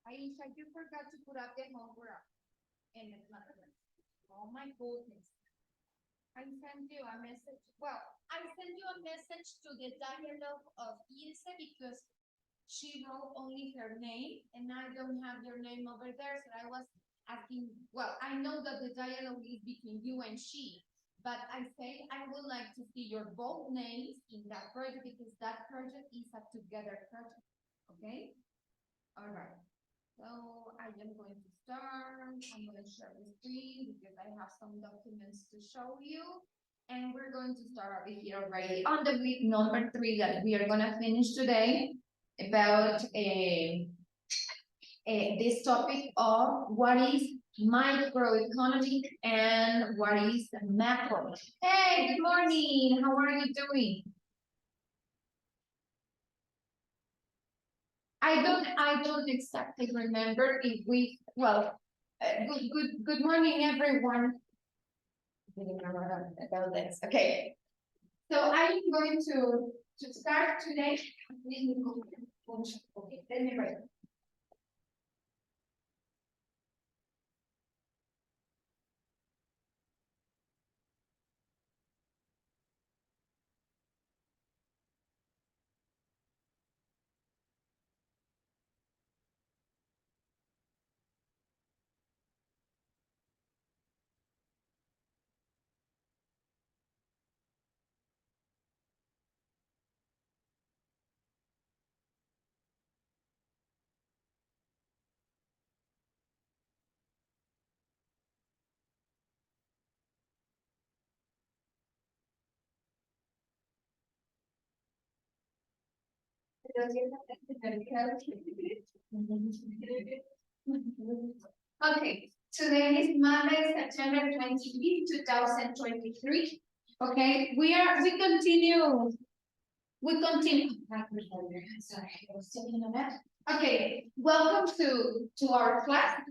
Aisha, you forgot to put up the homework. And it's not good. Oh my goodness. I sent you a message. Well, I sent you a message to the dialogue of Ilse because she wrote only her name and I don't have your name over there. So I was asking, well, I know that the dialogue is between you and she, but I say I would like to see your both names in that project because that project is a together project. Okay? All right. So I am going to start. I'm going to share the screen because I have some documents to show you. And we're going to start over here already on the week number 3 that we are going to finish today about this topic of what is microeconomic and what is macro. Hey, good morning. How are you doing? I don't exactly remember if we, well, good morning, everyone. About this. Okay. So I'm going to start today. Okay, let me write. Okay, today is Monday, September 25th, 2023. Okay, we continue. Sorry, I was taking a minute. Okay, welcome to our class.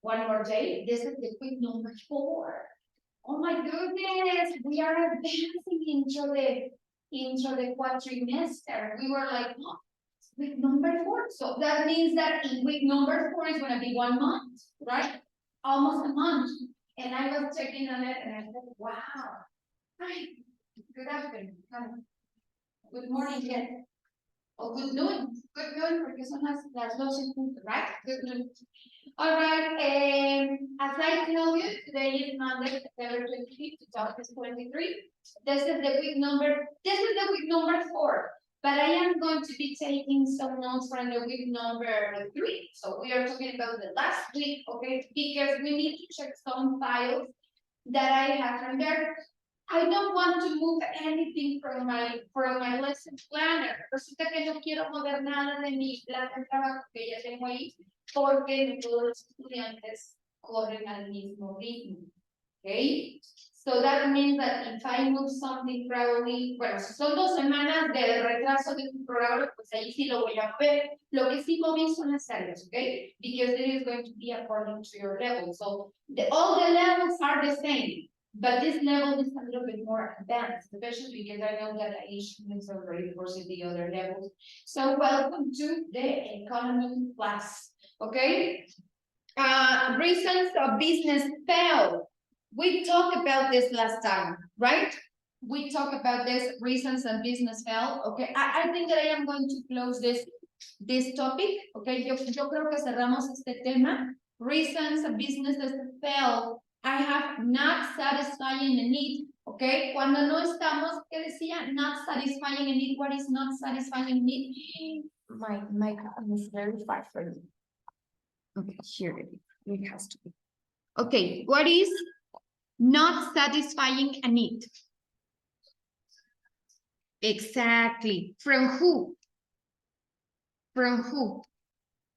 One more day. This is the quick number 4. Oh my goodness, we are advancing into the quadrimester. We were like, oh, week number 4. So that means that in week number 4 is going to be 1 month, right? Almost a month. And I was checking on it and I said, wow. Hi, good afternoon. Good morning, yes. Oh, good noon. Good noon, porque son las 12, right? Good noon. All right, as I tell you, today is Monday, September 25th, 2023. This is the week number 4. But I am going to be taking some notes from the week number 3. So we are talking about the last week, okay? Because we need to check some files that I have from there. I don't want to move anything from my lesson planner. Resulta que no quiero mover nada de mi plan de trabajo que ya tengo ahí, porque todos los estudiantes corren al mismo ritmo. Okay? So that means that if I move something probably, bueno, si son 2 semanas de retraso de un programa, pues ahí sí lo voy a mover. Lo que sí moví son las áreas, okay? Because it is going to be according to your level. So all the levels are the same. But this level is a little bit more advanced, especially because I know that Asian is already forcing the other levels. So welcome to the economy class, okay? Reasons of business fail. We talked about this last time, right? We talked about this reasons of business fail, okay? I think that I am going to close this topic, okay? Yo creo que cerramos este tema. Reasons of businesses fail. I have not satisfying a need, okay? Cuando no estamos, ¿qué decía? Not satisfying a need. What is not satisfying a need? My microphone is very far from me. Okay, here it is. It has to be. Okay, what is not satisfying a need? Exactly. From who? From who?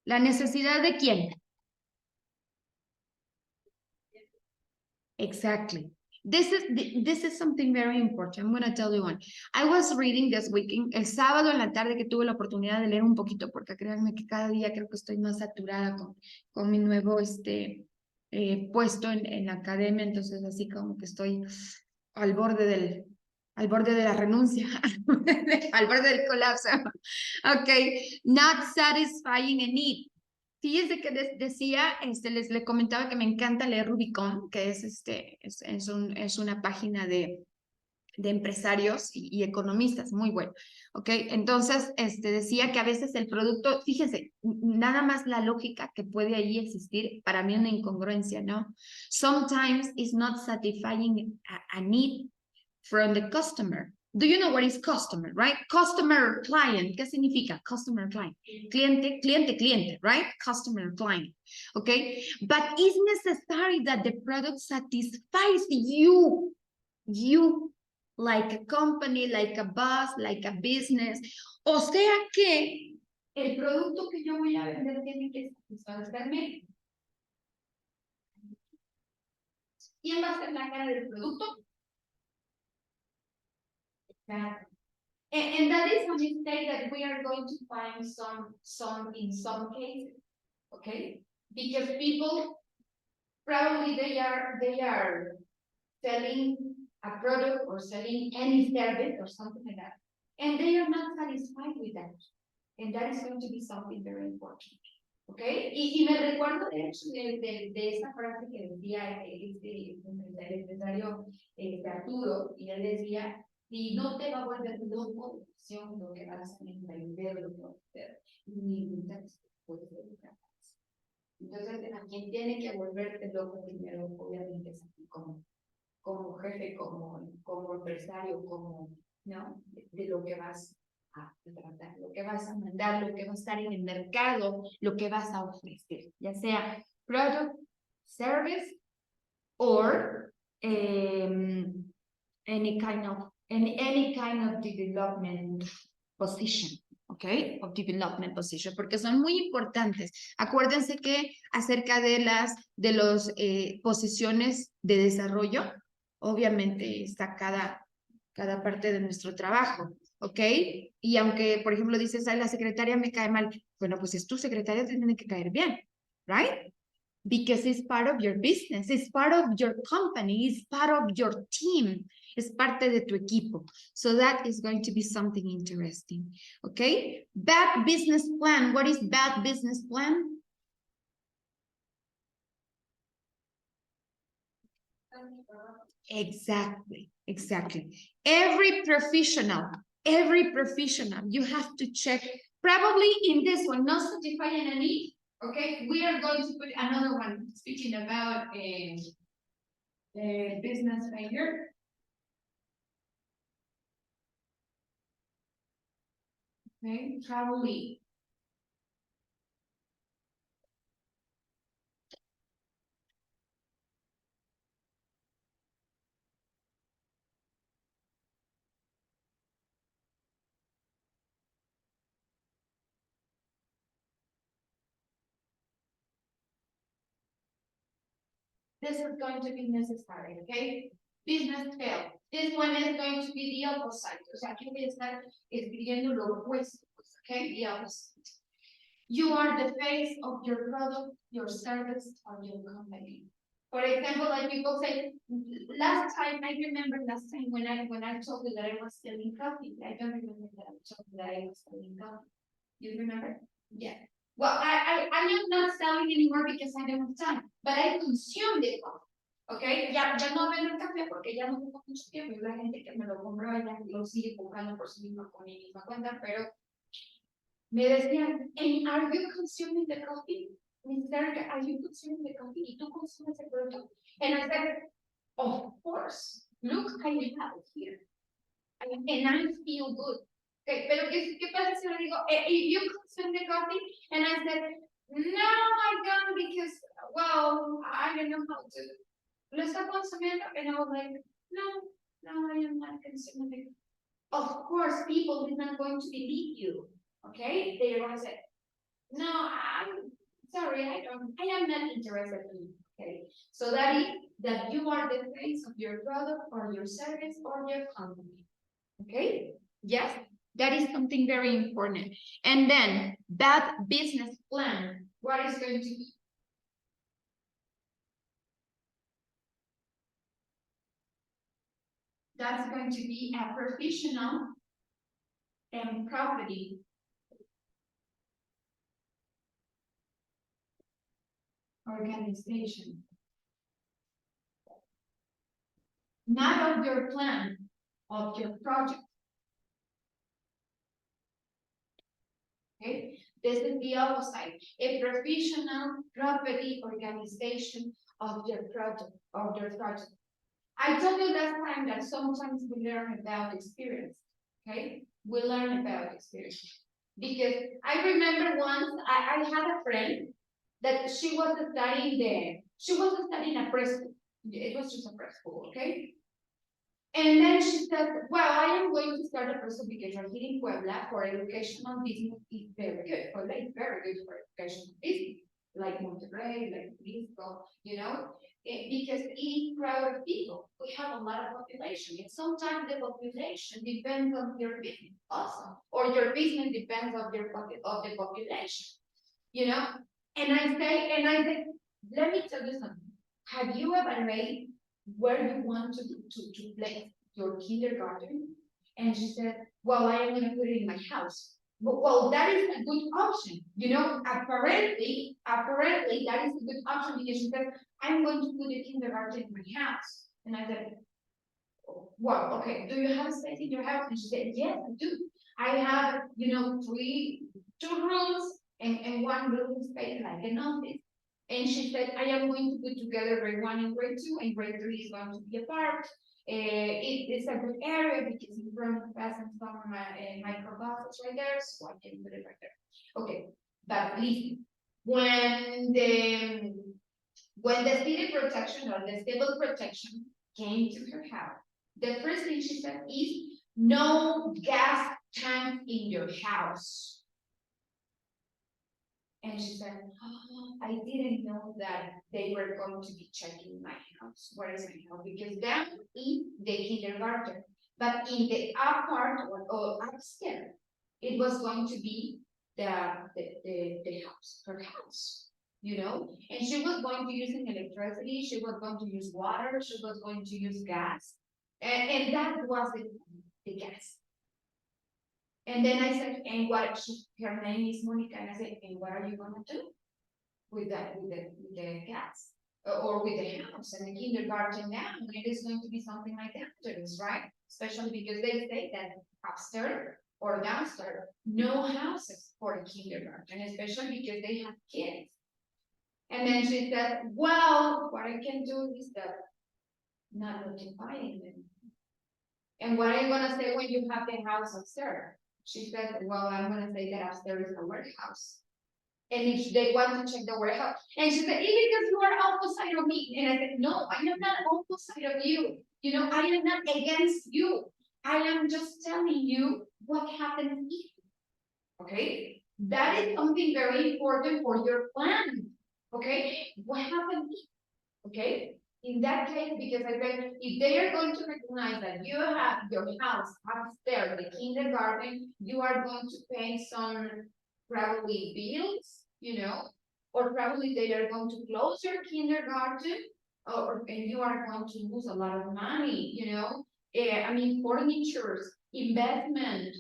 ¿La necesidad de quién? Exactly. This is something very important. I'm going to tell you one. I was reading this weekend, el sábado en la tarde que tuve la oportunidad de leer un poquito, porque créanme que cada día creo que estoy más saturada con mi nuevo puesto en la academia, entonces así como que estoy al borde al borde de la renuncia, al borde del colapso. Ok, not satisfying a need. Fíjense que decía, les comentaba que me encanta leer Rubicon, que es, es una página de empresarios y economistas, muy bueno, ¿ok? Entonces, decía que a veces el producto, fíjense, nada más la lógica que puede ahí existir, para mí una incongruencia, ¿no? Sometimes it's not satisfying a need from the customer. Do you know what is customer, right? Customer client, ¿qué significa? Customer client. Cliente, cliente, cliente, right? Customer client, okay? But it's necessary that the product satisfies you, like a company, like a boss, like a business. O sea que el producto que yo voy a vender tiene que satisfacerme. ¿Quién va a ser la cara del producto? Exacto. And that is a mistake that we are going to find in some cases, okay? Because people probably they are selling a product or selling any service or something like that, and they are not satisfied with that, and that is going to be something very important, okay? Y me recuerdo de hecho de esa frase que decía el empresario Arturo, y él decía, si no te va a volver loco, lo que vas a emprender, lo que vas a hacer, ni puedes educar. Entonces, a quien tiene que volverte loco primero, obviamente, es a ti como jefe, como empresario, como, ¿no? De lo que vas a tratar, lo que vas a mandar, lo que va a estar en el mercado, lo que vas a ofrecer, ya sea product, service, or any kind of development position, okay, of development position, porque son muy importantes. Acuérdense que acerca de los posiciones de desarrollo, obviamente está cada parte de nuestro trabajo, ¿ok? Y aunque, por ejemplo, dices, ay, la secretaria me cae mal, bueno, pues es tu secretaria, te tiene que caer bien, right? Because it's part of your business, it's part of your company, it's part of your team, es parte de tu equipo. So that is going to be something interesting, okay? Bad business plan. What is bad business plan? Exactly. Every professional, you have to check, probably in this one, not satisfying a need, okay? We are going to put another one, speaking about a business failure. Okay, probably. This is going to be necessary, okay? Business fail. This one is going to be the opposite. O sea, aquí voy a estar escribiendo lo opuesto, okay? The opposite. You are the face of your product, your service, or your company. For example, like people say, last time, I remember last time when I told you that I was selling coffee. I don't remember that I told you that I was selling coffee. You remember? Yeah. Well, I am not selling anymore because I don't have time, but I consume the coffee. Okay, ya no vendo el café porque ya no tengo mucho tiempo. Y la gente que me lo compró ya lo sigue comprando por sí misma con mi misma cuenta, pero me decían, and are you consuming the coffee? Mister, are you consuming the coffee? ¿Y tú consumes el producto? And I said, of course. Look, I have it here. And I feel good. Okay, pero ¿qué pasa si le digo, if you consume the coffee? And I said, no, I don't because, well, I don't know how to. Lo está consumiendo? And I was like, no, I am not consuming it. Of course, people are not going to believe you. Okay, they're going to say, no, I'm sorry, I am not interested in you. Okay, so that is that you are the face of your product or your service or your company. Okay, yes, that is something very important. And then that business plan, what is going to be? That's going to be a professional and property organization. Not of your plan, of your project. Okay, this is the opposite. A professional property organization of your project, I told you last time that sometimes we learn about experience. Okay, we learn about experience. Because I remember once I had a friend that she was studying a preschool. It was just a preschool, okay? And then she said, well, I am going to start a preschool because here in Puebla for educational business is very good. Puebla is very good for educational business, like Monterrey, like Jalisco, because it is proud of people. We have a lot of population, and sometimes the population depends on your business also, or your business depends on the population, And I say, let me tell you something. Have you evaluated where you want to place your kindergarten? And she said, well, I am going to put it in my house. Well, that is a good option. Apparently, that is a good option because she said, I'm going to put the kindergarten in my house. And I said, well, okay, do you have space in your house? And she said, yes, I do. I have, two rooms and one room space like an office. And she said, I am going to put together grade 1 and grade 2, and grade 3 is going to be apart. It's a good area because in front of us and some microbuses right there, so I can put it right there. Okay, but listen, when the city protection or the civil protection came to her house, the first thing she said is no gas tank in your house. And she said, oh, I didn't know that they were going to be checking my house. Where is my house? Because that is the kindergarten. But in the up part or upstairs, it was going to be the house, her house. And she was going to use electricity, she was going to use water, she was going to use gas. And that was the gas. And then I said, and her name is Monica, and I said, and what are you gonna do with the gas or with the house and the kindergarten now? It is going to be something like that, right? Especially because they say that upstairs or downstairs, no houses for the kindergarten, especially because they have kids. And then she said, well, what I can do is that not notifying them. And what are you gonna say when you have the house upstairs? She said, well, I'm going to say that upstairs is a warehouse. And if they want to check the warehouse, and she said, even because you are opposite of me. And I said, no, I am not opposite of you. I am not against you. I am just telling you what happened if. Okay? That is something very important for your plan. Okay? What happened if? Okay? In that case, because I said, if they are going to recognize that you have your house upstairs, the kindergarten, you are going to pay some probably bills, or probably they are going to close your kindergarten, and you are going to lose a lot of money, furniture, investment,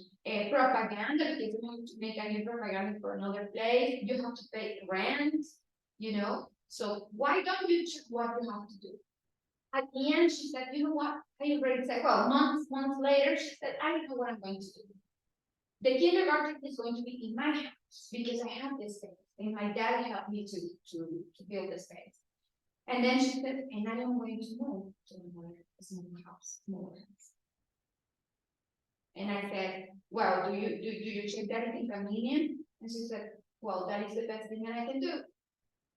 propaganda, because you have to make a new propaganda for another place, you have to pay rent, So why don't you check what you have to do? At the end, she said, you know what? I already said, well, months later, she said, I don't know what I'm going to do. The kindergarten is going to be in my house because I have this space, and my dad helped me to build the space. And then she said, and I am going to move to another smaller house. And I said, well, do you check that it's inconvenient? And she said, well, that is the best thing that I can do.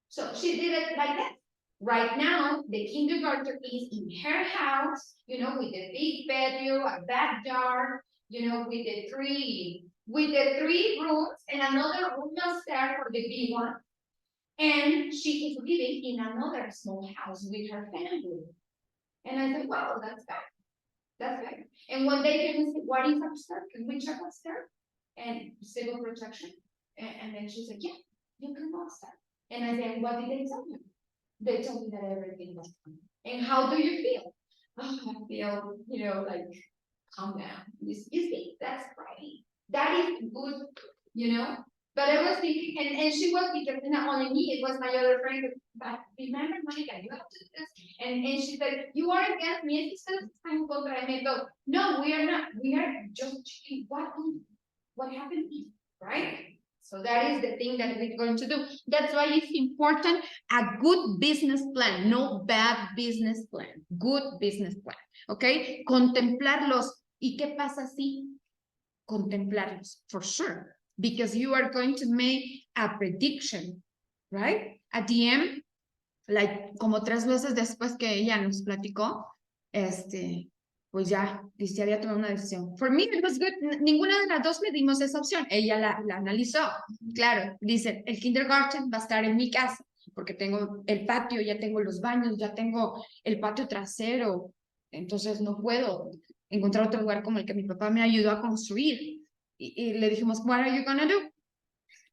So she did it like that. Right now, the kindergarten is in her house, with a big patio, a backyard, with the three rooms and another room downstairs for the big one. And she is living in another small house with her family. And I said, well, that's better. That's better. And one day they said, what is upstairs? Can we check upstairs? And civil protection. And then she said, yeah, you can go upstairs. And I said, what did they tell you? They told me that everything was fine. And how do you feel? oh, I feel, like, calm down. You see, that's right. That is good, But I was thinking, and she was, because not only me, it was my other friend, but remember, Monica, you have to do this. And she said, you are against me. And she said, I'm contra me. No, we are not. We are just checking what happened, right? So that is the thing that we're going to do. That's why it's important, a good business plan, no bad business plan, good business plan, ¿ok? Contemplarlos. ¿Y qué pasa si? Contemplarlos, for sure, because you are going to make a prediction, right? At the end, like, como 3 veces después que ella nos platicó, pues ya había tomado una decisión. For me, it was good. Ninguna de las dos le dimos esa opción. Ella la analizó. Claro, dice, el kindergarten va a estar en mi casa, porque tengo el patio, ya tengo los baños, ya tengo el patio trasero, entonces no puedo encontrar otro lugar como el que mi papá me ayudó a construir. Y le dijimos, what are you gonna do?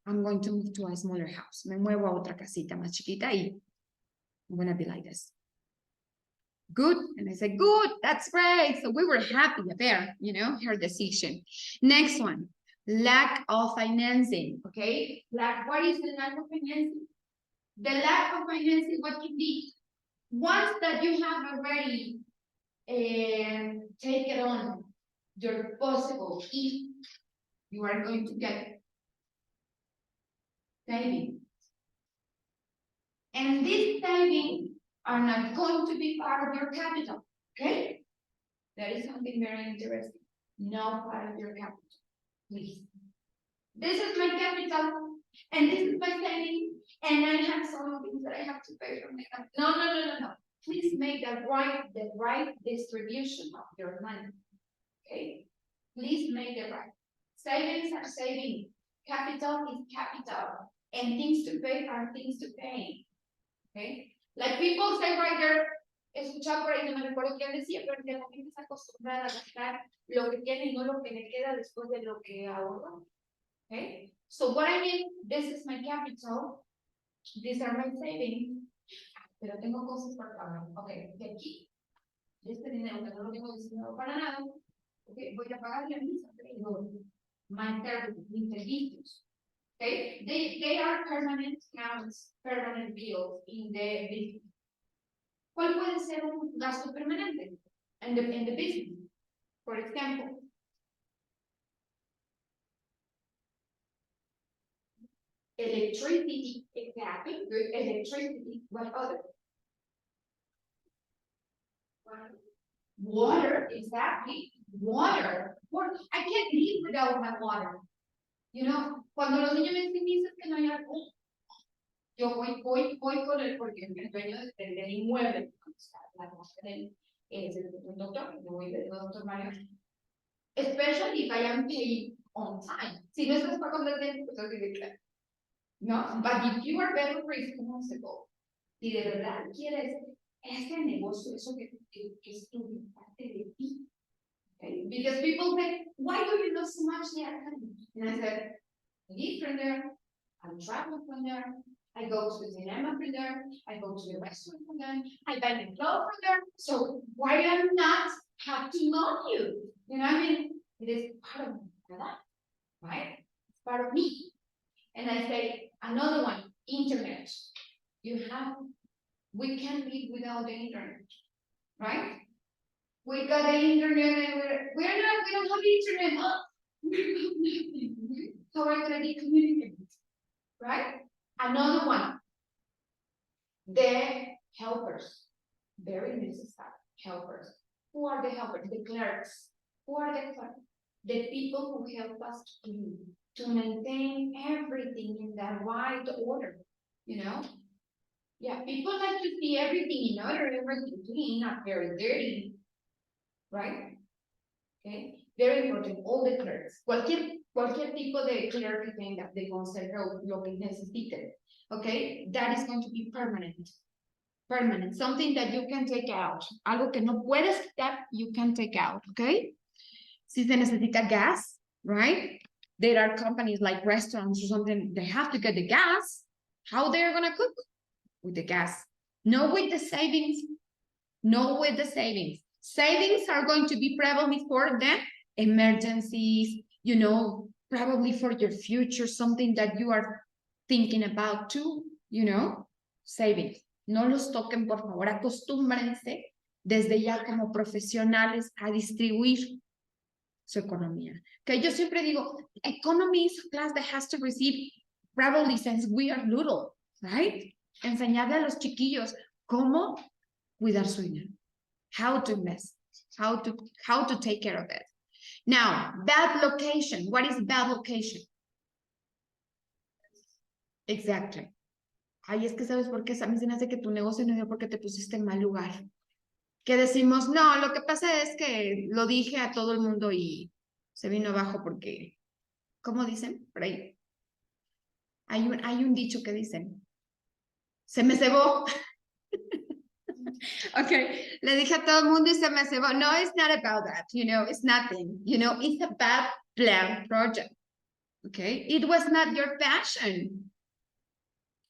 I'm going to move to a smaller house. Me muevo a otra casita más chiquita y I'm gonna be like this. Good. And I said, good, that's great. So we were happy there, her decision. Next one, lack of financing. Okay. What is the lack of financing? The lack of financing, what can be? Once that you have already taken on your possible, if you are going to get savings. And these savings are not going to be part of your capital, okay? That is something very interesting. No part of your capital, please. This is my capital, and this is my savings, and I have some things that I have to pay for my capital. No. Please make the right distribution of your money, okay? Please make it right. Savings are savings. Capital is capital, and things to pay are things to pay. Okay? Like people say right there, escuchaba por ahí, no me recuerdo quién decía, pero que la gente está acostumbrada a gastar lo que tiene y no lo que le queda después de lo que ahorra. Okay? So what I mean, this is my capital, these are my savings, pero tengo cosas por pagar. Okay, de aquí, este dinero que no lo tengo destinado para nada, okay, voy a pagarle a mis my servicios. Okay, they are permanent counts, permanent bills in the business. ¿Cuál puede ser un gasto permanente in the business? For example, electricity, exactly, good electricity, what other? Water, exactly, water. I can't live without my water. Cuando los niños me dicen que no hay algo, yo voy con él porque el dueño del inmueble, la cosa del doctor, yo voy del doctor Mario, especially if I am paid on time. Si no estás pagando el tiempo, pues así de claro. No, but if you are very responsible, si de verdad quieres ese negocio, eso que es tu parte de ti. Okay? Because people say, why do you lose so much there? And I said, I eat from there, I travel from there, I go to the cinema from there, I go to the restaurant from there, I buy the clothes from there. So why do I not have to know you? It is part of my life, right? It's part of me. And I say, another one, internet. We can't live without the internet, right? We got the internet and we don't have internet. How are we gonna be communicating, right? Another one, the helpers, very necessary helpers. Who are the helpers? The clerks. Who are the clerks? The people who help us to maintain everything in the right order, Yeah, people like to see everything in order, everything clean, not very dirty, right? Okay, very important, all the clerks. Cualquier tipo de clerk que tenga, de conserje lo que necesite, okay? That is going to be permanent. Permanent, something that you can take out. Algo que no puedes quitar, you can take out, okay? Si se necesita gas, right? There are companies like restaurants or something, they have to get the gas. How they're gonna cook? With the gas. No with the savings. No with the savings. Savings are going to be probably for the emergencies, you know, probably for your future, something that you are thinking about too, you know, savings. No los toquen, por favor, acostúmbrense desde ya como profesionales a distribuir su economía. Que yo siempre digo, economy is a class that has to receive probably since we are little, right? Enseñarle a los chiquillos cómo cuidar su dinero, how to invest, how to take care of it. Now, bad location. What is bad location? Exactly. Ay, es que sabes por qué, a mí se me hace que tu negocio no dio porque te pusiste en mal lugar. Que decimos, no, lo que pasa es que lo dije a todo el mundo y se vino abajo porque, ¿cómo dicen? Por ahí. Hay un dicho que dicen, se me cebó. Okay, le dije a todo el mundo y se me cebó. No, it's not about that, you know, it's nothing. You know, it's a bad plan project. Okay, it was not your passion.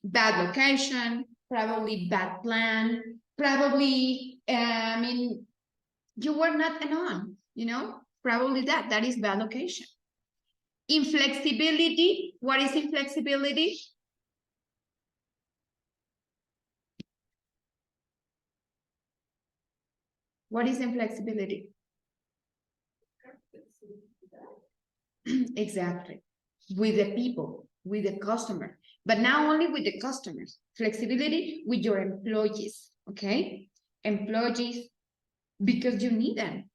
Bad location, probably bad plan, probably, I mean, you were not on, you know, probably that is bad location. Inflexibility, what is inflexibility? What is inflexibility? Exactly. With the people, with the customer, but not only with the customers, flexibility with your employees, okay? Employees, because you need them.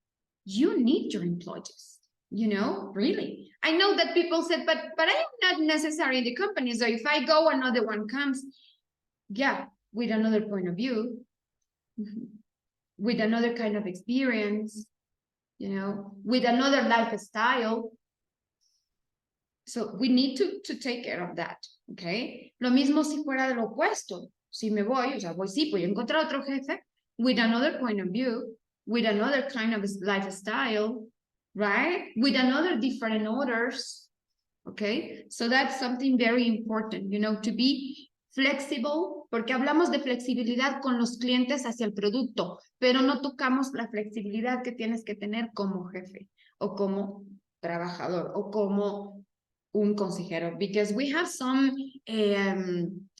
You need your employees, you know, really. I know that people said, but I am not necessary in the company. So if I go, another one comes, yeah, with another point of view, with another kind of experience, you know, with another lifestyle. So we need to take care of that, okay? Lo mismo si fuera de lo opuesto. Si me voy, o sea, voy, sí, voy a encontrar otro jefe with another point of view, with another kind of lifestyle, right? With another different orders, okay? So that's something very important, you know, to be flexible, porque hablamos de flexibilidad con los clientes hacia el producto, pero no tocamos la flexibilidad que tienes que tener como jefe o como trabajador o como un consejero, because we have some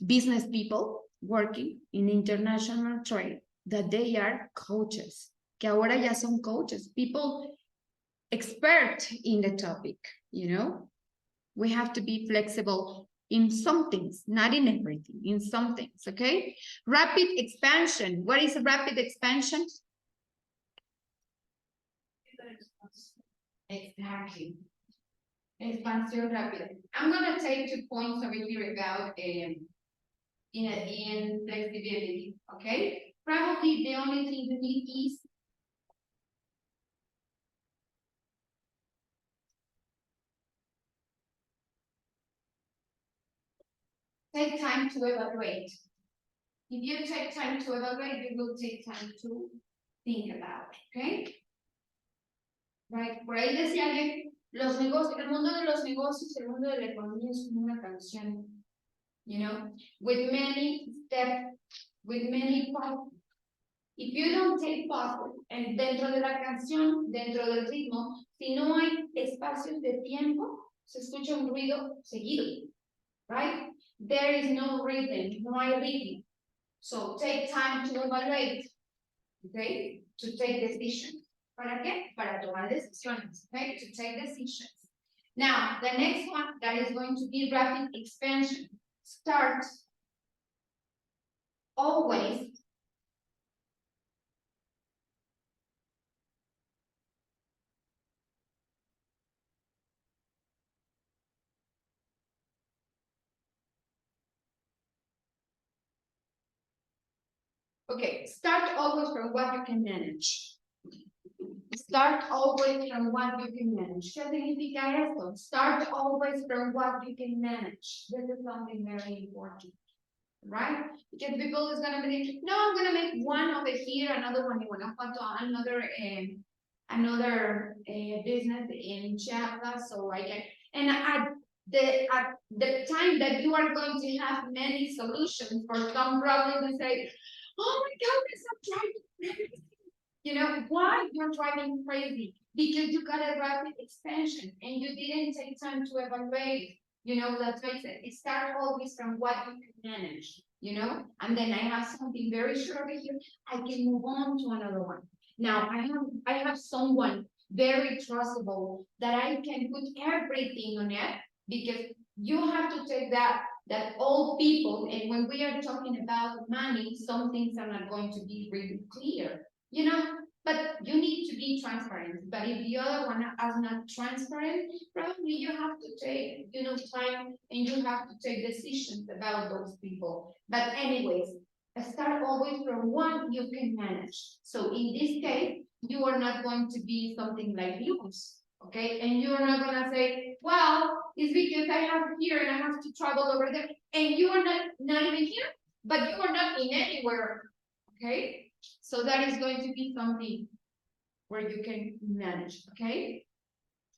business people working in international trade that they are coaches, que ahora ya son coaches, people expert in the topic, you know. We have to be flexible in some things, not in everything, in some things, okay? Rapid expansion. What is a rapid expansion? Exactly. Expansión rápida. I'm going to take 2 points over here about in flexibility, okay? Probably the only thing you need is take time to evaluate. If you take time to evaluate, you will take time to think about, okay? Right, por ahí decía alguien, los negocios, el mundo de los negocios, el mundo de la economía es como una canción, you know, with many steps, with many parts. If you don't take part, and dentro de la canción, dentro del ritmo, si no hay espacios de tiempo, se escucha un ruido seguido, right? There is no rhythm, no hay rhythm. So take time to evaluate, okay? To take decisions. ¿Para qué? Para tomar decisiones, okay? To take decisions. Now, the next one that is going to be rapid expansion. Start always okay, start always from what you can manage. Start always from what you can manage. ¿Qué significa esto? Start always from what you can manage. This is something very important, right? Because people is gonna be, no, I'm gonna make one over here, another one in Guanajuato, another business in Chiapas, so I can, and at the time that you are going to have many solutions for some problems and say, oh my goodness, I'm trying everything. You know, why you're driving crazy? Because you got a rapid expansion and you didn't take time to evaluate. You know, let's face it, it starts always from what you can manage, you know, and then I have something very short over here. I can move on to another one. Now I have someone very trustable that I can put everything on it because you have to take that all people, and when we are talking about money, some things are not going to be really clear, you know, but you need to be transparent. But if the other one is not transparent, probably you have to take, you know, time and you have to take decisions about those people. But anyways, start always from one you can manage. So in this case, you are not going to be something like lose, okay? And you're not gonna say, well, it's because I have here and I have to travel over there, and you are not even here, but you are not in anywhere, okay? So that is going to be something where you can manage, okay?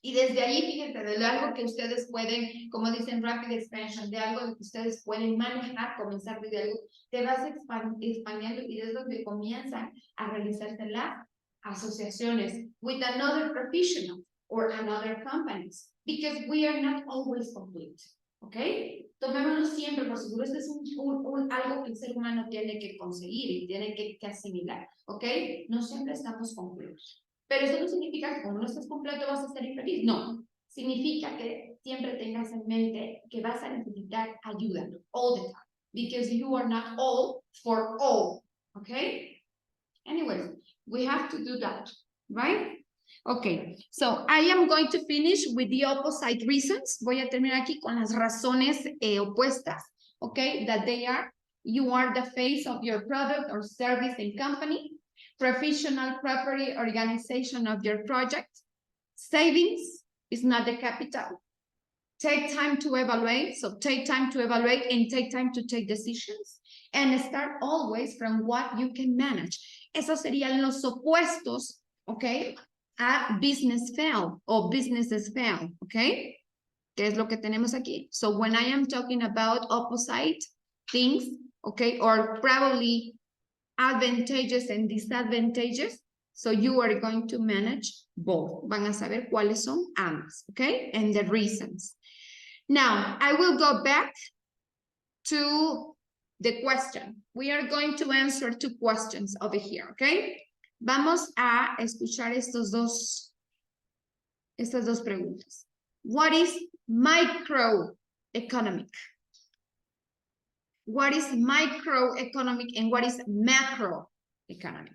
Y desde ahí, fíjense, de algo que ustedes pueden, como dicen, rapid expansion, de algo que ustedes pueden manejar, comenzar desde algo, te vas expandiendo y es donde comienzan a realizarse las asociaciones with another professional or another companies, because we are not always complete, ¿ok? Tomémoslo siempre por seguro, este es algo que el ser humano tiene que conseguir y tiene que asimilar, ¿ok? No siempre estamos completos. Pero eso no significa que como no estás completo vas a estar infeliz. No, significa que siempre tengas en mente que vas a necesitar ayuda all the time, because you are not all for all, okay? Anyways, we have to do that, right? Okay, so I am going to finish with the opposite reasons. Voy a terminar aquí con las razones opuestas, okay? That they are, you are the face of your product or service and company. Professional property organization of your project. Savings is not the capital. Take time to evaluate. So take time to evaluate and take time to take decisions. And start always from what you can manage. Esos serían los opuestos, okay, a business fail or businesses fail, okay? ¿Qué es lo que tenemos aquí? So when I am talking about opposite things, okay, or probably advantages and disadvantages. So you are going to manage both. Van a saber cuáles son ambas, okay? And the reasons. Now, I will go back to the question. We are going to answer two questions over here, okay? Vamos a escuchar estas dos preguntas. What is microeconomic? What is microeconomic and what is macroeconomic?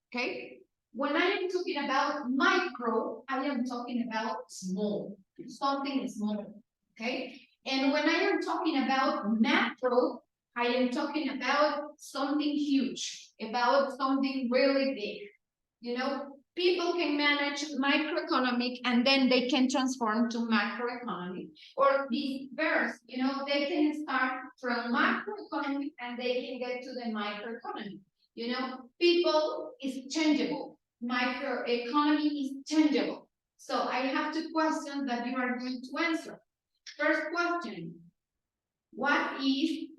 Okay? When I am talking about micro, I am talking about small, something small, okay? And when I am talking about macro, I am talking about something huge, about something really big. You know, people can manage microeconomic and then they can transform to macroeconomic, or the verse, you know, they can start from macroeconomic and they can get to the microeconomic. You know, people is changeable. Microeconomy is changeable. So I have two questions that you are going to answer. First question, what is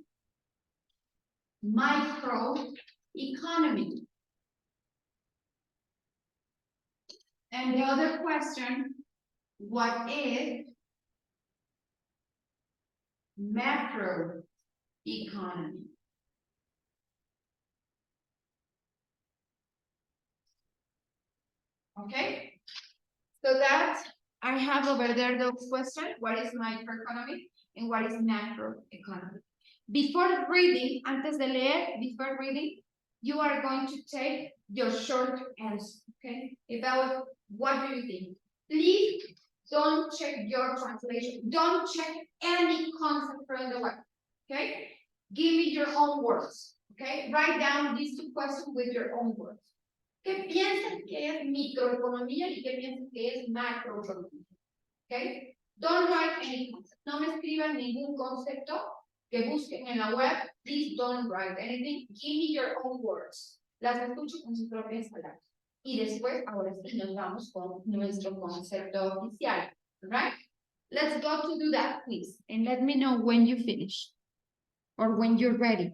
microeconomy? And the other question, what is macroeconomy? Okay, so that I have over there those questions. What is microeconomy and what is macroeconomy? Before reading, antes de leer, before reading, you are going to take your short answer, okay? About what do you think? Please don't check your translation. Don't check any concept from the web, okay? Give me your own words, okay? Write down these two questions with your own words. ¿Qué piensan que es microeconomía y qué piensan que es macroeconomía? Okay? Don't write any concept. No me escriban ningún concepto que busquen en la web. Please don't write anything. Give me your own words. Las escucho con sus propias palabras. Y después, ahora sí, nos vamos con nuestro concepto oficial. Right? Let's go to do that, please. And let me know when you finish or when you're ready.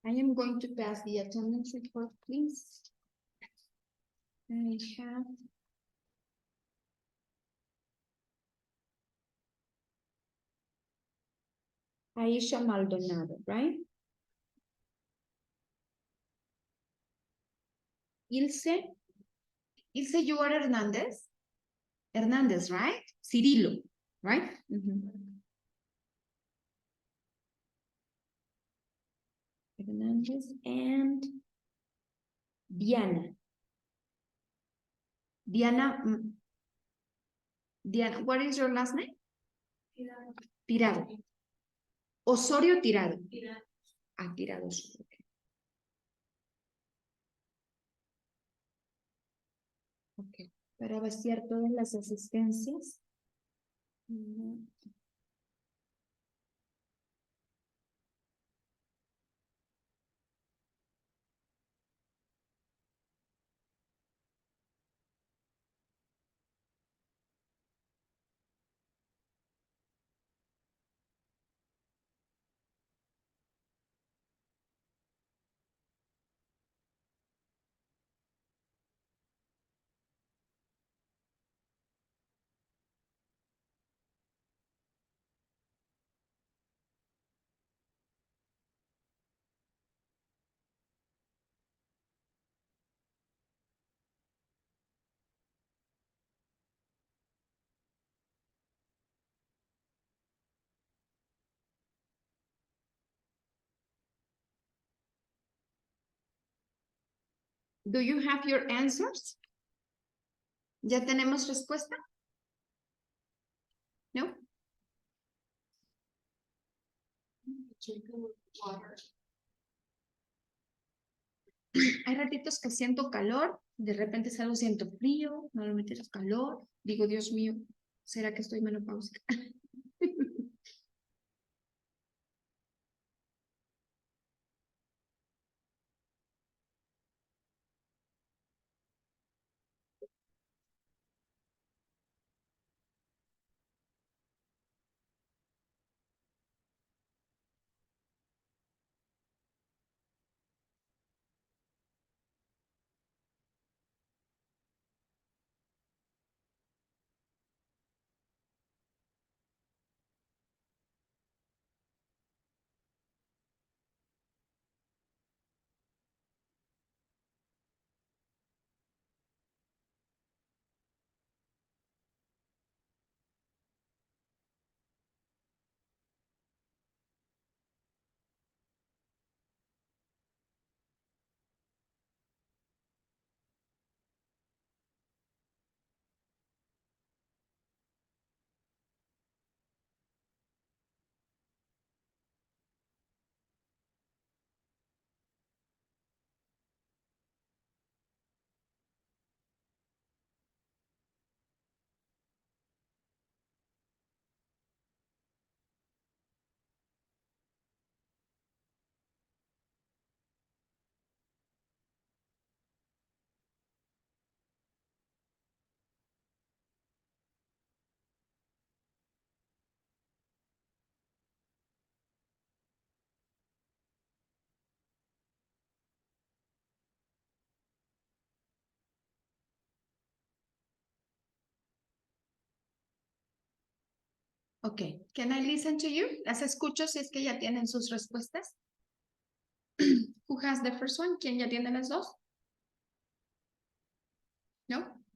I am going to pass the attendance report, please. I have Aisha Maldonado, right? Ilse, Ilse, you are Hernandez? Hernandez, right? Cirilo, right? Hernandez and Diana. Diana, Diana, what is your last name? Tirado. Osorio Tirado. Ah, Tirado. Okay. Ok. Para vaciar todas las asistencias. Do you have your answers? ¿Ya tenemos respuesta? No. Hay ratitos que siento calor, de repente salgo siento frío, normalmente es calor. Digo, Dios mío, ¿será que estoy menopáusica? Ok, can I listen to you? Las escucho si es que ya tienen sus respuestas. Who has the first one? ¿Quién ya tiene las dos? No?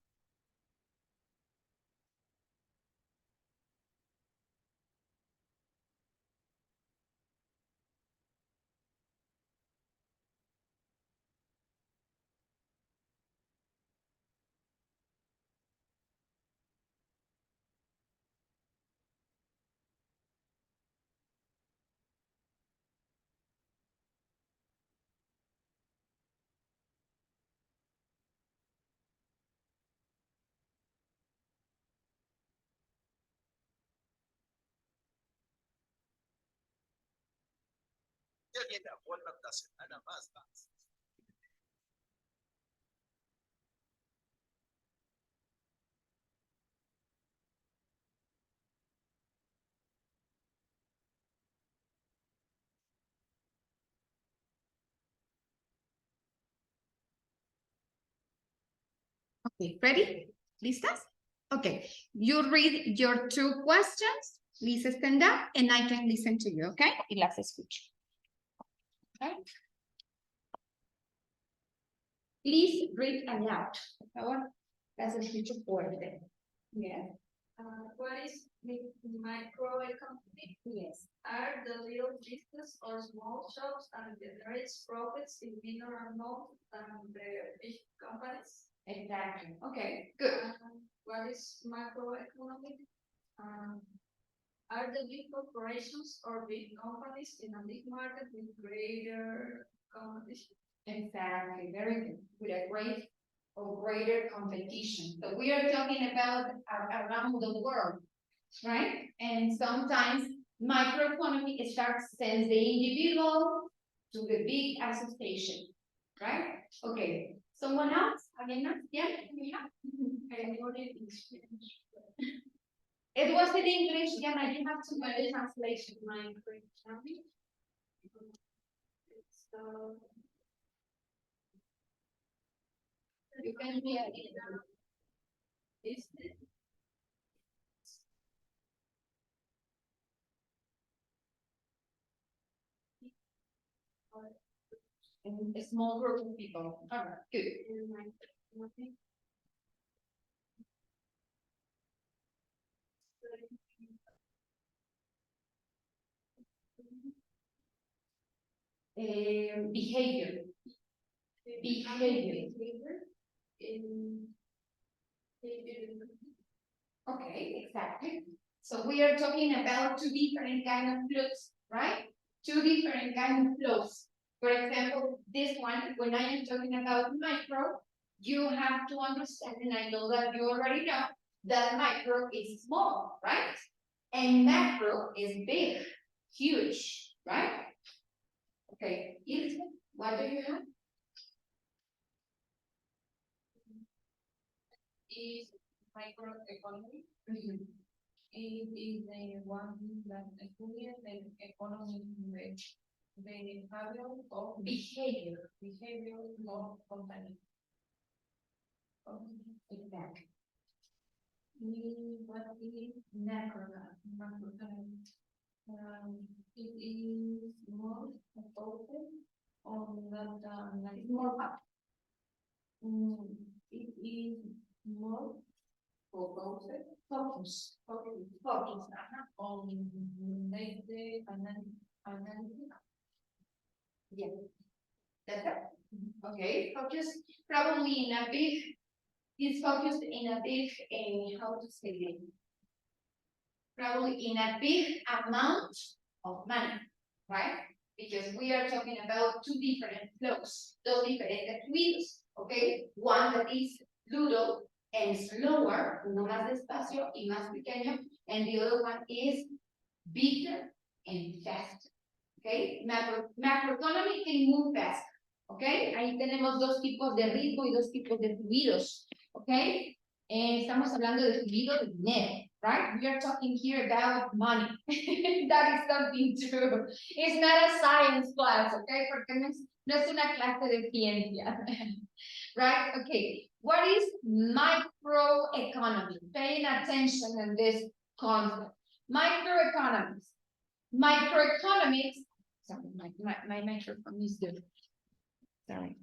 Ya viene a una semana más. Okay, ready? ¿Listas? Okay, you read your 2 questions. Please stand up and I can listen to you, okay? Y las escucho. Okay. Please read aloud. Por favor, las escucho fuerte. Yes. What is the microeconomy? Yes. Are the little business or small shops and generates profits in minor amount than the big companies? Exactly. Okay, good. What is macroeconomic? Are the big corporations or big companies in a big market with greater competition? Exactly, very good. With a great or greater competition. So we are talking about around the world, right? And sometimes microeconomy starts since the individual to the big association, right? Okay, someone else? Again, yeah, yeah. I wrote it in Spanish. It was in English, yeah, I didn't have to do the translation. Microeconomic. So You can hear it. is it? In a small group of people. All right, good. Microeconomic. Behavior. Behavior. In Okay, exactly. So we are talking about 2 different kind of flows, right? 2 different kind of flows. For example, this one, when I am talking about micro, you have to understand, and I know that you already know, that micro is small, right? And macro is big, huge, right? Okay, Ilse, what do you have? is microeconomy. Mhm. It is the one that studies the economic behavior of behavior of company. Exactly. What is macroeconomy? It is more focused on that. It's more what? It is more focused Focus. on data analysis. Yeah. That's it. Okay, focus probably in a big, it's focused in a big, how to say it? Probably in a big amount of money, right? Because we are talking about 2 different flows, 2 diferentes fluidos, okay? One that is little and slower, uno más despacio y más pequeño, and the other one is bigger and faster, okay? Macroeconomy can move fast, okay? Ahí tenemos 2 tipos de ritmo y 2 tipos de fluidos, okay? Estamos hablando de fluido de dinero, right? We are talking here about money. That is something true. It's not a science class, okay? Porque no es una clase de ciencia. Right? Okay. What is microeconomy? Paying attention in this concept. Microeconomics. Microeconomics. Sorry, my microphone is good. Sorry.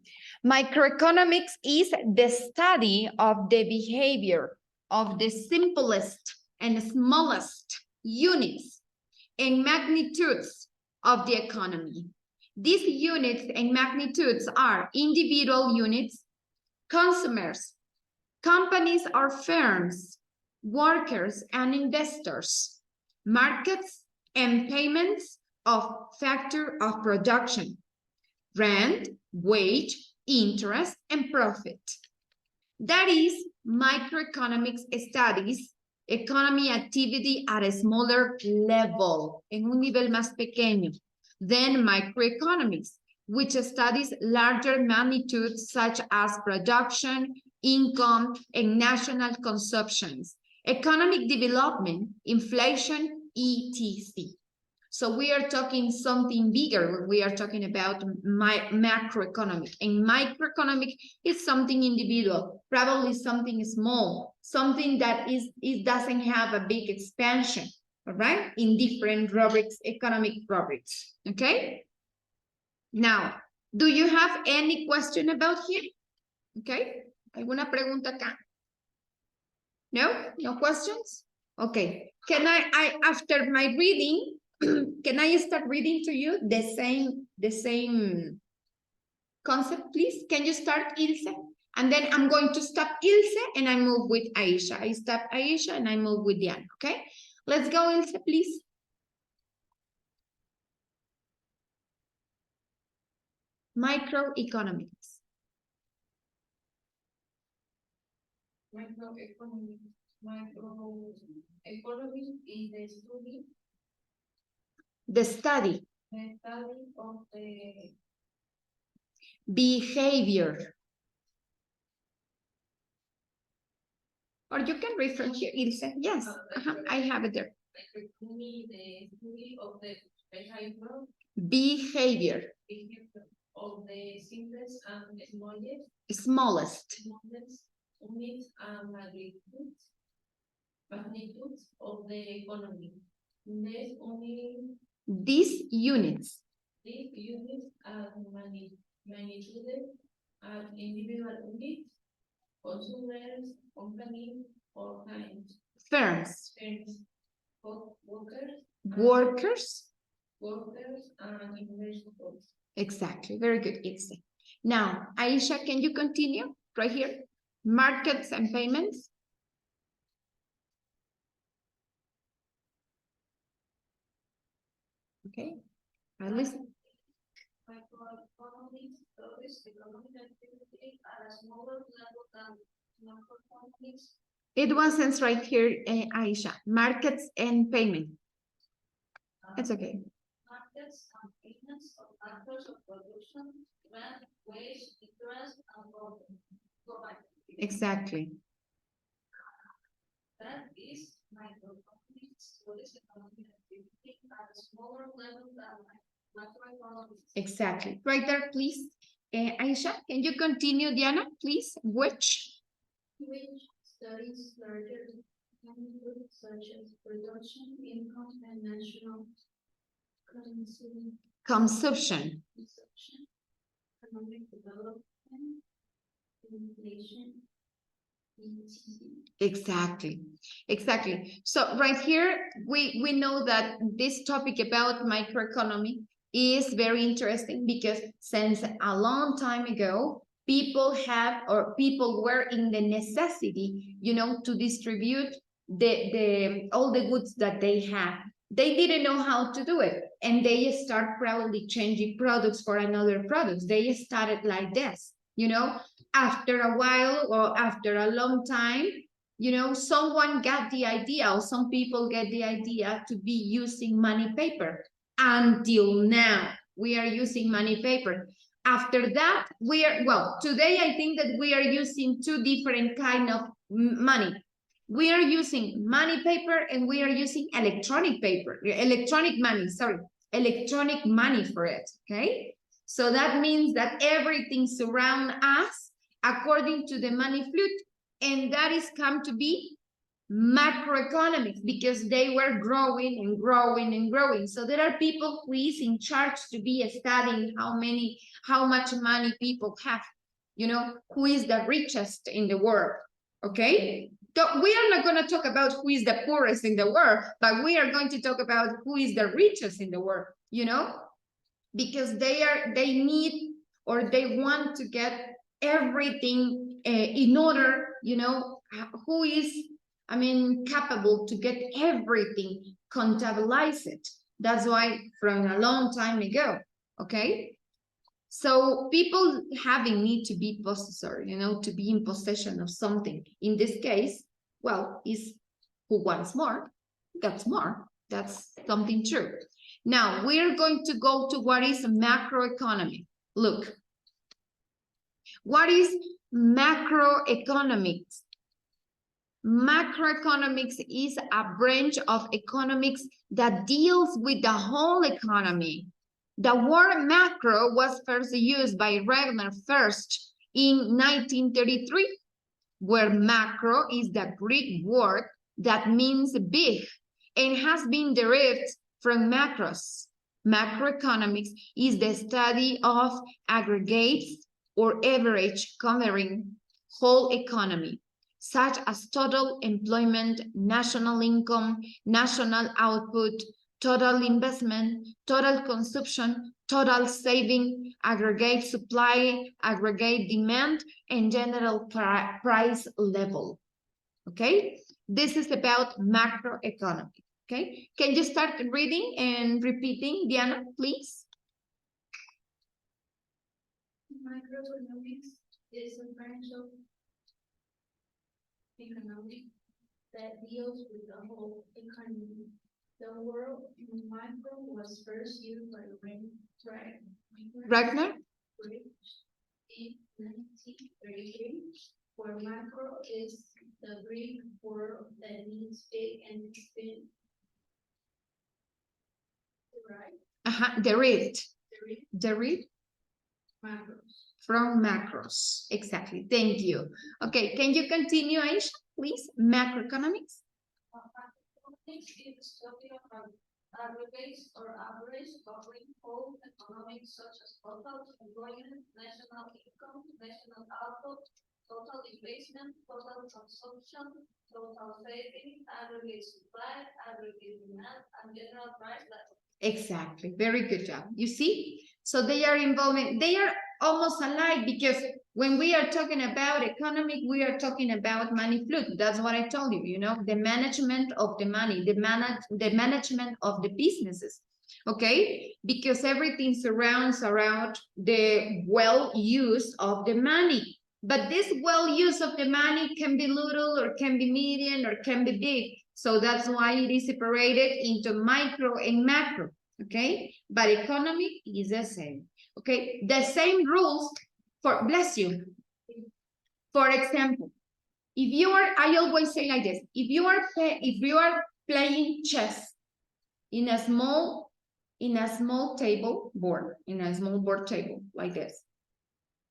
Microeconomics is the study of the behavior of the simplest and smallest units and magnitudes of the economy. These units and magnitudes are individual units, consumers, companies or firms, workers and investors, markets and payments of factor of production, rent, wage, interest, and profit. That is, microeconomics studies economy activity at a smaller level, en un nivel más pequeño, than microeconomics, which studies larger magnitudes such as production, income, and national consumptions, economic development, inflation, etc. So we are talking something bigger when we are talking about macroeconomic, and microeconomic is something individual, probably something small, something that it doesn't have a big expansion, all right, in different rubrics, economic rubrics, okay? Now, do you have any question about here? Okay, ¿alguna pregunta acá? No? No questions? Okay, can I after my reading, can I start reading to you the same concept, please? Can you start, Ilse? And then I'm going to stop Ilse and I move with Aisha. I stop Aisha and I move with Diana, okay? Let's go, Ilse, please. Microeconomics. Microeconomics is the study The study, of the behavior. Or you can refer here, Ilse. Yes, I have it there. the study of the behavior Behavior, of the simplest and smallest. units and magnitudes of the economy. These units These units are magnitude and individual units, consumers, companies, or kinds, firms, firms, workers. workers, and investors. Exactly. Very good, Ilse. Now, Aisha, can you continue right here? Markets and payments. Okay. I listen. Microeconomics studies economic activity at a smaller level than macroeconomics. It wasn't right here, Aisha. Markets and payment. It's okay. Markets and payments of factors of production, rent, wage, interest, and profit. Exactly. That is microeconomics studies economic activity at a smaller level than macroeconomics. Exactly. Right there, please. Aisha, can you continue, Diana, please? Which Studies larger inputs such as production, income, and national consumption. economic development, inflation, Exactly. Exactly. So right here, we know that this topic about microeconomy is very interesting because since a long time ago, people were in the necessity, to distribute all the goods that they have. They didn't know how to do it, and they start probably changing products for another products. They started like this, after a while or after a long time, someone got the idea, or some people get the idea to be using money paper. Until now, we are using money paper. After that, today I think that we are using two different kind of money. We are using money paper and we are using electronic money for it, okay? So that means that everything surrounds us according to the money flute, and that is come to be macroeconomics because they were growing and growing and growing. So there are people who is in charge to be studying how much money people have, who is the richest in the world, okay? So we are not going to talk about who is the poorest in the world, but we are going to talk about who is the richest in the world, because they need, or they want to get everything in order, who is, capable to get everything, contabilize it. That's why from a long time ago, okay? So people having need to be possessor, to be in possession of something. In this case, is who wants more, gets more. That's something true. Now, we're going to go to what is macroeconomy. Look, what is macroeconomics? Macroeconomics is a branch of economics that deals with the whole economy. The word macro was first used by Wagner first in 1933, where macro is the Greek word that means big and has been derived from macros. Macroeconomics is the study of aggregates or average covering whole economy, such as total employment, national income, national output, total investment, total consumption, total saving, aggregate supply, aggregate demand, and general price level. Okay, this is about macroeconomy. Okay, can you start reading and repeating, Diana, please? Microeconomics is a branch of economics that deals with the whole economy. The word micro was first used by Ragnar? In 1933, where macro is the Greek word that means big and thin. Right? Derived. Derived macros. From macros, exactly. Thank you. Okay, can you continue, Aisha, please? Macroeconomics. Macroeconomics is the study of aggregates or average covering whole economics such as total employment, national income, national output, total investment, total consumption, total saving, aggregate supply, aggregate demand, and general price level. Exactly. Very good job. You see? So they are involving, they are almost alike because when we are talking about economic, we are talking about money flow. That's what I told you, you know, the management of the money, the management of the businesses. Okay? Because everything surrounds around the well use of the money. But this well use of the money can be little or can be medium or can be big. So that's why it is separated into micro and macro, okay? But economic is the same, okay? The same rules for, bless you. For example, if you are, I always say like this, if you are playing chess in a small table board, in a small board table like this,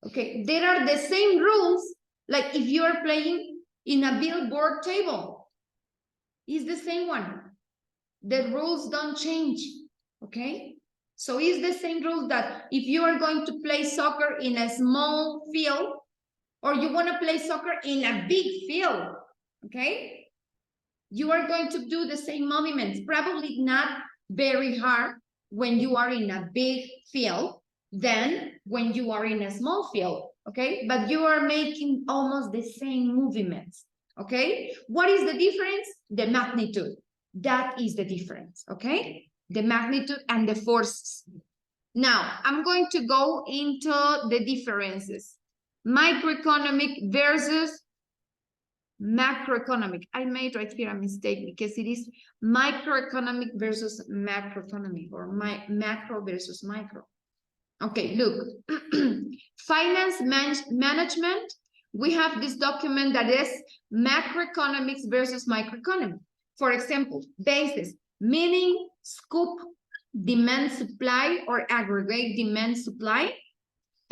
okay? There are the same rules like if you are playing in a billboard table. Is the same one. The rules don't change, okay? So it's the same rule that if you are going to play soccer in a small field or you want to play soccer in a big field, okay? You are going to do the same movements, probably not very hard when you are in a big field than when you are in a small field, okay? But you are making almost the same movements. Okay, what is the difference? The magnitude. That is the difference, okay? The magnitude and the forces. Now, I'm going to go into the differences. Microeconomic versus macroeconomic. I made right here a mistake because it is microeconomic versus macroeconomic or macro versus micro. Okay, look. Finance management. We have this document that is macroeconomics versus microeconomics. For example, basis, meaning scope, demand supply or aggregate demand supply,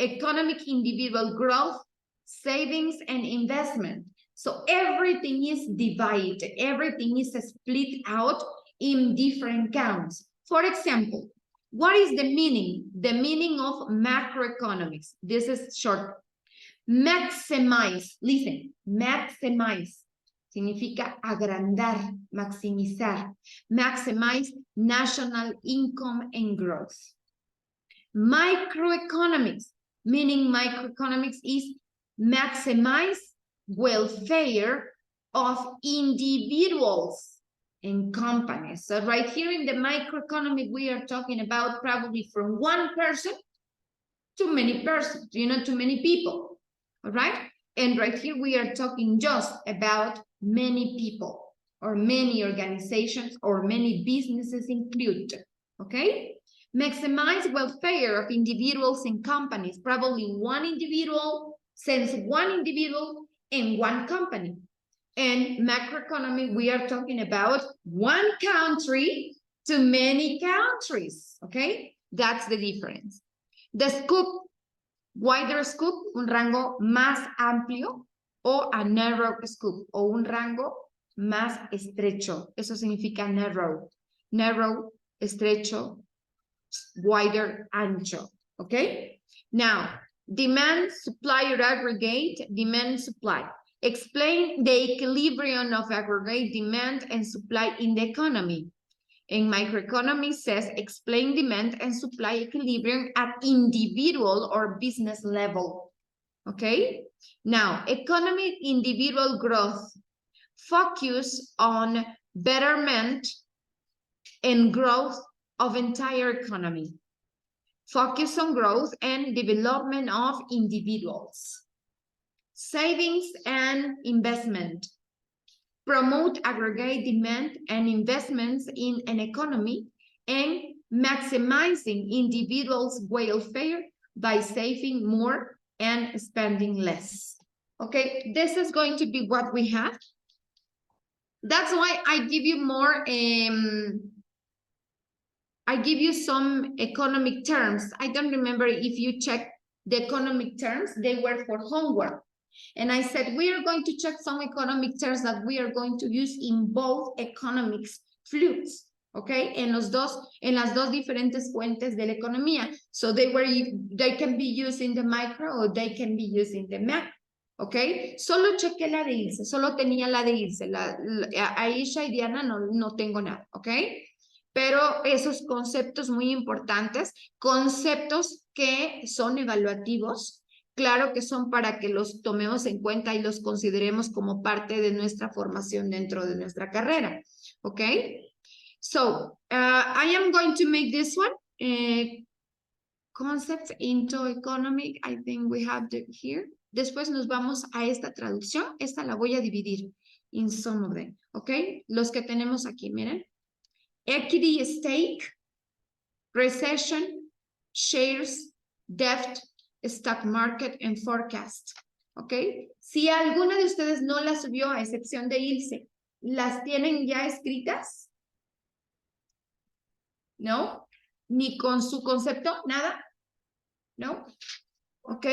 economic individual growth, savings and investment. So everything is divided, everything is split out in different counts. For example, what is the meaning? The meaning of macroeconomics. This is short. Maximize, listen, maximize significa agrandar, maximizar, maximize national income and growth. Microeconomics, meaning microeconomics is maximize welfare of individuals and companies. So right here in the microeconomic, we are talking about probably from one person to many persons, you know, to many people. All right, and right here we are talking just about many people or many organizations or many businesses included, okay? Maximize welfare of individuals and companies, probably one individual sends one individual and one company. And macroeconomy, we are talking about one country to many countries, okay? That's the difference. The scope, wider scope, un rango más amplio, o a narrow scope, o un rango más estrecho. Eso significa narrow. Narrow, estrecho, wider, ancho, okay? Now, demand, supply, or aggregate, demand, supply. Explain the equilibrium of aggregate demand and supply in the economy. In microeconomy says explain demand and supply equilibrium at individual or business level. Okay? Now, economy individual growth. Focus on betterment and growth of entire economy. Focus on growth and development of individuals. Savings and investment. Promote aggregate demand and investments in an economy and maximizing individuals' welfare by saving more and spending less. Okay, this is going to be what we have. That's why I give you more, I give you some economic terms. I don't remember if you check the economic terms, they were for homework. And I said, we are going to check some economic terms that we are going to use in both economics fluids, okay? En las dos diferentes fuentes de la economía. So they can be used in the micro or they can be used in the macro, okay? Solo chequé la de Ilse, solo tenía la de Ilse. Aisha y Diana no tengo nada, okay? Pero esos conceptos muy importantes, conceptos que son evaluativos, claro que son para que los tomemos en cuenta y los consideremos como parte de nuestra formación dentro de nuestra carrera. ¿Ok? So, I am going to make this one. Concepts into economic, I think we have it here. Después nos vamos a esta traducción. Esta la voy a dividir in some of them. ¿Ok? Los que tenemos aquí, miren. Equity, stake, recession, shares, debt, stock market and forecast. ¿Ok? Si alguna de ustedes no las vio, a excepción de Ilse, ¿las tienen ya escritas? ¿No? ¿Ni con su concepto? ¿Nada? ¿No? ¿Ok?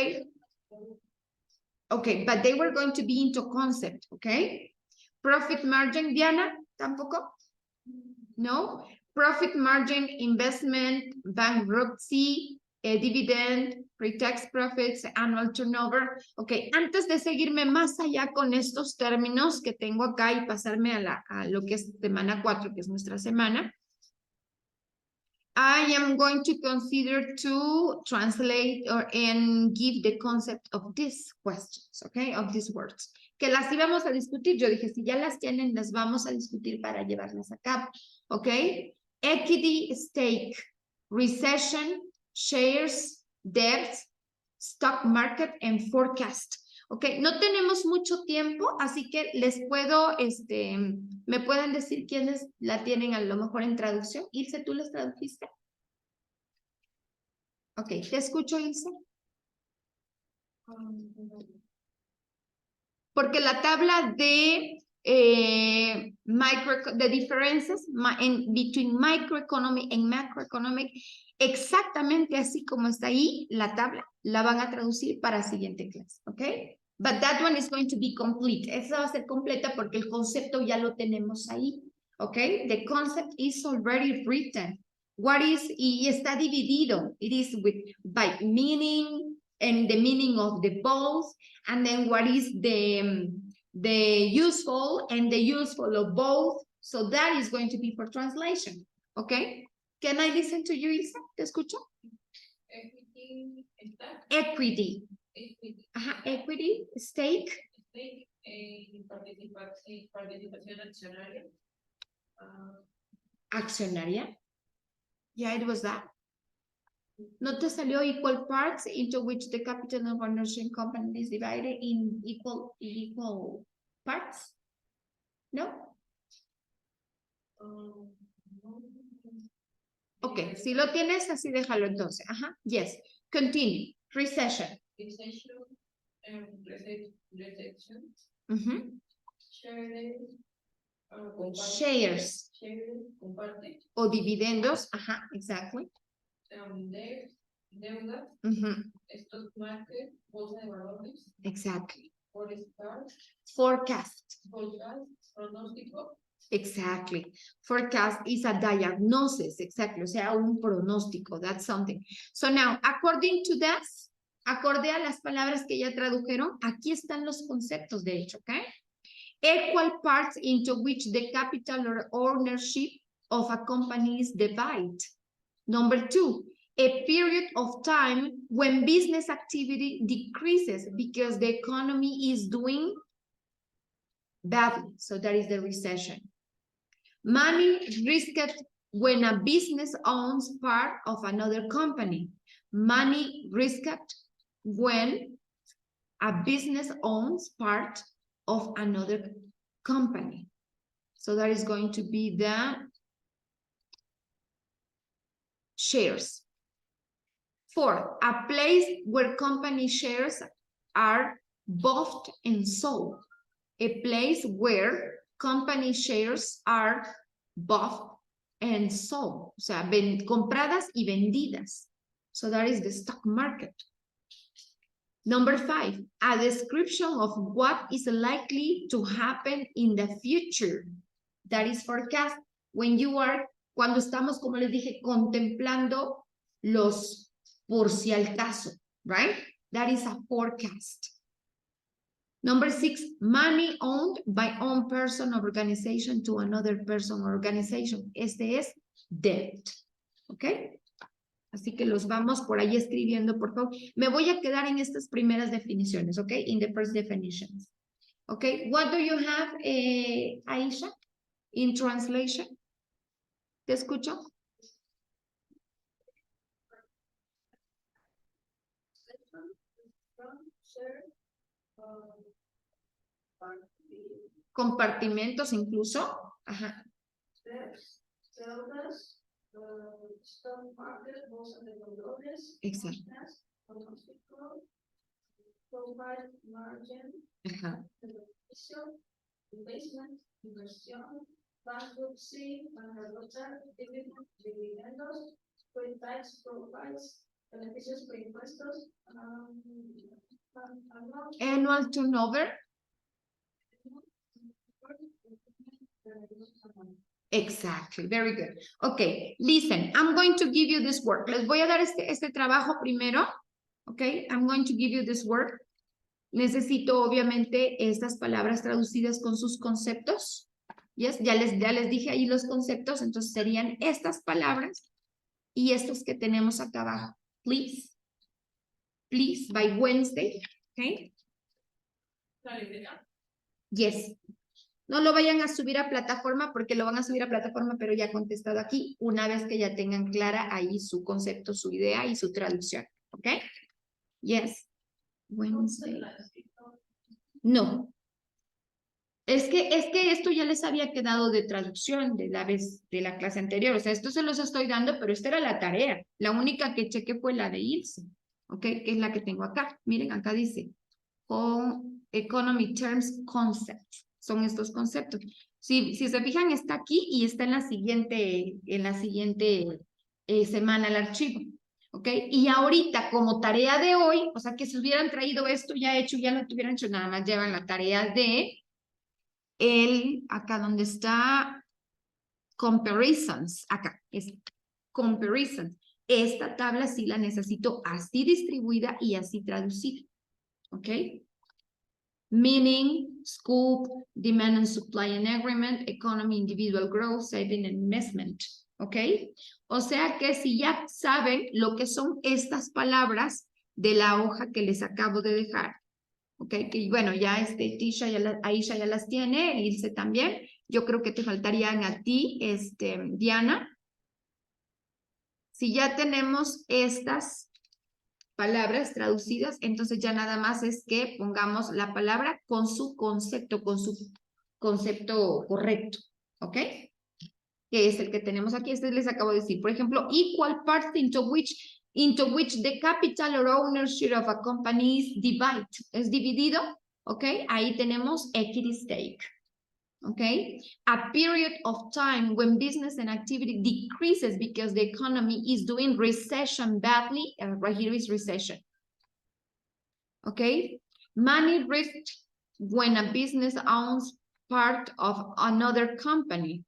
Okay, but they were going to be into concept, okay? Profit margin, Diana, ¿tampoco? No? Profit margin, investment, bankruptcy, dividend, pre-tax profits, annual turnover. Ok, antes de seguirme más allá con estos términos que tengo acá y pasarme a lo que es semana 4, que es nuestra semana, I am going to consider to translate and give the concept of these questions, okay, of these words. Que las íbamos a discutir, yo dije, si ya las tienen, las vamos a discutir para llevarlas a cabo, okay? Equity, stake, recession, shares, debts, stock market, and forecast. Ok, no tenemos mucho tiempo, así que les puedo, me pueden decir quiénes la tienen a lo mejor en traducción. Ilse, ¿tú las tradujiste? Ok, te escucho, Ilse. Porque la tabla de the differences between microeconomy and macroeconomic, exactamente así como está ahí la tabla, la van a traducir para la siguiente clase, ¿ok? But that one is going to be complete. Esa va a ser completa porque el concepto ya lo tenemos ahí, ¿ok? The concept is already written. What is, y está dividido. It is by meaning and the meaning of the both, and then what is the useful and the useful of both. So that is going to be for translation, okay? Can I listen to you, Ilse? ¿Te escucho? Equity, Equity. equity. Ajá, equity, stake. Stake, participación accionaria. Accionaria. Yeah, it was that. ¿No te salió equal parts into which the capital of ownership company is divided in equal parts? No? Ok, si lo tienes así, déjalo entonces. Ajá, yes. Continue. Recession. Recession, recession, Uh-huh. Shares comparte, o dividendos. Ajá, exactly. deuda, Ujú, stock market, bolsa de valores, exactly. forecast, Forecast. pronóstico, Exactly. Forecast is a diagnosis, exactly, o sea, un pronóstico, that's something. So now, according to that, acorde a las palabras que ya tradujeron, aquí están los conceptos, de hecho, ¿ok? Equal parts into which the capital or ownership of a company is divided. Number 2, a period of time when business activity decreases because the economy is doing badly, so that is the recession. Money risked when a business owns part of another company. Money risked when a business owns part of another company. So that is going to be the shares. 4, a place where company shares are bought and sold. A place where company shares are bought and sold. O sea, compradas y vendidas. So that is the stock market. Number 5, a description of what is likely to happen in the future. That is forecast. When you are, cuando estamos, como les dije, contemplando los por si al caso, right? That is a forecast. Number 6, money owned by one person or organization to another person or organization. Este es debt. ¿Ok? Así que los vamos por ahí escribiendo, por favor. Me voy a quedar en estas primeras definiciones, ¿ok? In the first definitions. ¿Ok? What do you have, Aisha, in translation? ¿Te escucho? Compartimentos incluso. Ajá. stock market, bolsa de valores, Exacto. pronóstico, profit margin, Ajá. beneficio, investment, inversión, bankruptcy, bancarrota, dividendos, pre-tax profits, beneficios por impuestos, Annual turnover. Exactly, very good. Okay, listen, I'm going to give you this work. Les voy a dar este trabajo primero. Okay, I'm going to give you this work. Necesito obviamente estas palabras traducidas con sus conceptos. Yes, ya les dije ahí los conceptos, entonces serían estas palabras y estos que tenemos acá abajo. Please. Please, by Wednesday. Okay. Yes. No lo vayan a subir a plataforma porque lo van a subir a plataforma, pero ya contestado aquí, una vez que ya tengan clara ahí su concepto, su idea y su traducción. ¿Ok? Yes. Wednesday. No. Es que esto ya les había quedado de traducción de la vez de la clase anterior. O sea, esto se los estoy dando, pero esta era la tarea. La única que chequé fue la de Ilse. ¿Ok? Que es la que tengo acá. Miren, acá dice. Con Economy Terms Concepts. Son estos conceptos. Si se fijan, está aquí y está en la siguiente semana el archivo. ¿Ok? Y ahorita, como tarea de hoy, o sea, que si hubieran traído esto ya hecho, ya no tuvieran hecho nada más, llevan la tarea de acá donde está comparisons, acá, es comparisons. Esta tabla sí la necesito así distribuida y así traducida. ¿Ok? Meaning, scope, demand and supply and agreement, economy, individual growth, saving and investment. ¿Ok? O sea que si ya saben lo que son estas palabras de la hoja que les acabo de dejar, ¿ok? Que bueno, ya Tisha, Aisha ya las tiene, Ilse también. Yo creo que te faltarían a ti, Diana. Si ya tenemos estas palabras traducidas, entonces ya nada más es que pongamos la palabra con su concepto correcto, ¿ok? Que es el que tenemos aquí. Este les acabo de decir. Por ejemplo, equal parts into which the capital or ownership of a company is divided. Es dividido, ¿ok? Ahí tenemos equity stake. Okay, a period of time when business and activity decreases because the economy is doing recession badly, right here is recession. Okay, money risk when a business owns part of another company.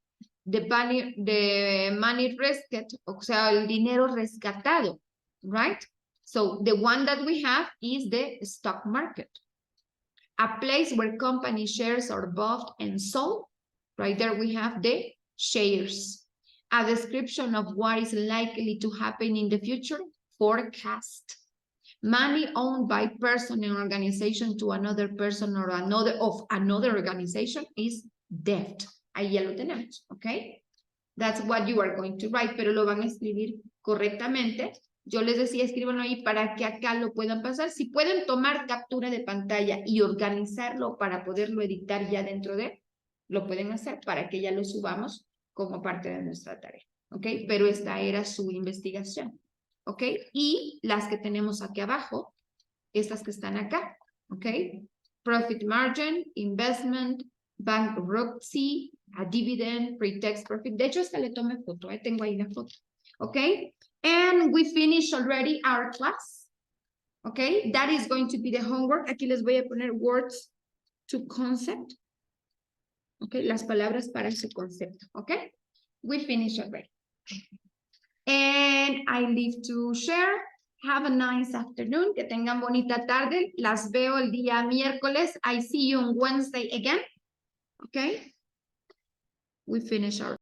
The money risked, o sea, el dinero rescatado, right? So the one that we have is the stock market. A place where company shares are bought and sold. Right there we have the shares. A description of what is likely to happen in the future, forecast. Money owned by person and organization to another person or another organization is debt. Ahí ya lo tenemos, ¿ok? That's what you are going to write, pero lo van a escribir correctamente. Yo les decía, escríbanlo ahí para que acá lo puedan pasar. Si pueden tomar captura de pantalla y organizarlo para poderlo editar ya dentro de, lo pueden hacer para que ya lo subamos como parte de nuestra tarea, ¿ok? Pero esta era su investigación, ¿ok? Y las que tenemos aquí abajo, estas que están acá, ¿ok? Profit margin, investment, bankruptcy, a dividend, pre-tax profit. De hecho, esta le tomé foto, tengo ahí la foto, ¿ok? And we finished already our class, ¿ok? That is going to be the homework. Aquí les voy a poner words to concept, ¿ok? Las palabras para su concepto, ¿ok? We finished already. And I leave to share. Have a nice afternoon. Que tengan bonita tarde. Las veo el día miércoles. I see you on Wednesday again. Okay? We finish our